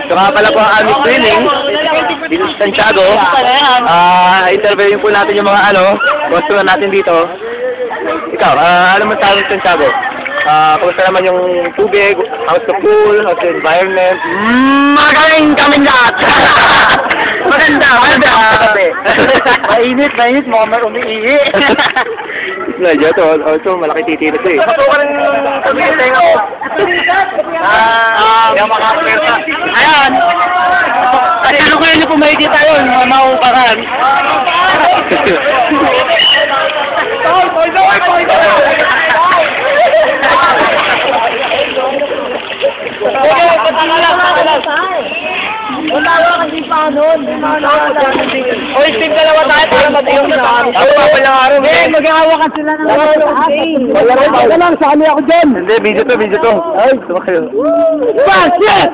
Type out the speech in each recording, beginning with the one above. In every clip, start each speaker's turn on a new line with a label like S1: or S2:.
S1: Ito nga pala po ang aming training dito sa Santiago. Interviewin po natin yung mga customer natin dito. Ikaw, ano man tawag sa Santiago? Kumusta naman yung tubig, how's the pool, how's the environment?
S2: Magaling kami lahat! Maganda! Mainit, mukhang umiihi.
S1: Medyo, also malaki titira ito eh.
S2: Matukan ng pag-iintay ako. Yung mga pwersa. Ayan! Kasi ano ko yun yung pumahigit tayo, mga maupakan. Wala kasi pa nun. Oy, team dalawa tayo para mag-inom na kami. Ako pa pala araw. Mag-aawakan sila ng wala lang, sali ako dyan.
S1: Hindi, video to. Ay, ito kayo.
S2: Bakit?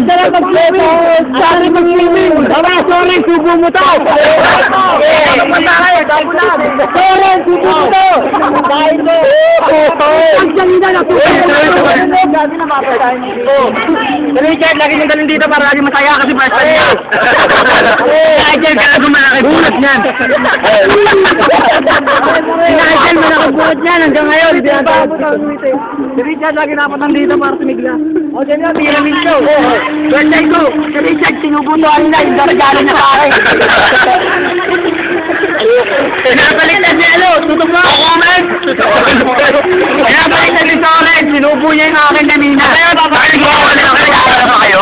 S2: Dala mag-level. Sali mag-swimming. Sorry, subo mo to. Ano pa tayo? Sorry, subo mo to. Dahil mo. Ang salida na subo mo to. Gabi na mapatayin mo. Richard, lagi nyung dalhin dito para lagi masaya kasi first time niya. Nigel, kaya gumalaki bulat niyan. Nigel, malaki bulat niyan hanggang ngayon. Si Richard, lagi napuntan dito para sumigla. O, dyan yun, hiramin ko. Birthday ko. Si Richard, sinubunuan nila yung daragalo niya sa akin. Pinapalitan niya, tutok mo ako, man. Pinapalitan ni Soren, sinubo niya yung akin kanina. Kaya papakalig mo ako na kayo.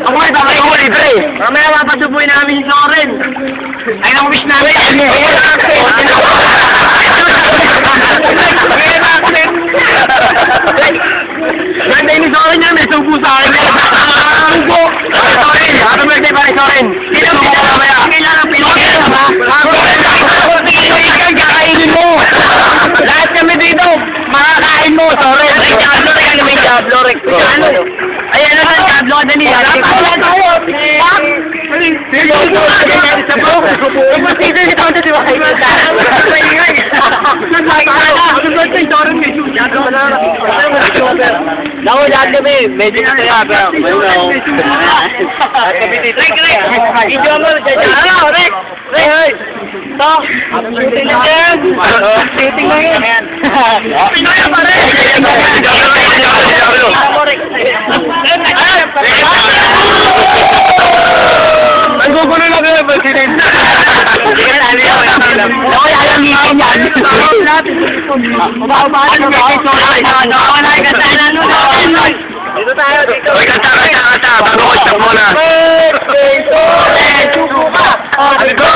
S2: Ako ay papakalig mo libre. Mamaya papasubuin namin si Soren. Ay, nang-wish namin. Birthday ni Soren niya, may subo sa akin. Subo! Soren! Happy birthday pa rin, Soren! Sino mo ko mamaya? Kailan ang pinakita ha? Kakainin mo! Lahat kami dito, makakain mo, Soren! May Diablo, Rex! Ay, ano sa Diablo ka dali? Wala tayo! Naku, lahat kami, medyo masaya pero lahat kami dito. Video mo, ano, Rex? Rex! Ito, shooting lang yan. Shooting lang yan. Pinoy pa rin! Ang gugulo lang yung president. Hindi ka na ano yan. Ako yung alamitin yan. Umaubaan mo ba? Ako na ikatanan nun. Dito tayo, dito. Uy, kanta. Bago ko stop muna. Birthday to Len! Happy birthday!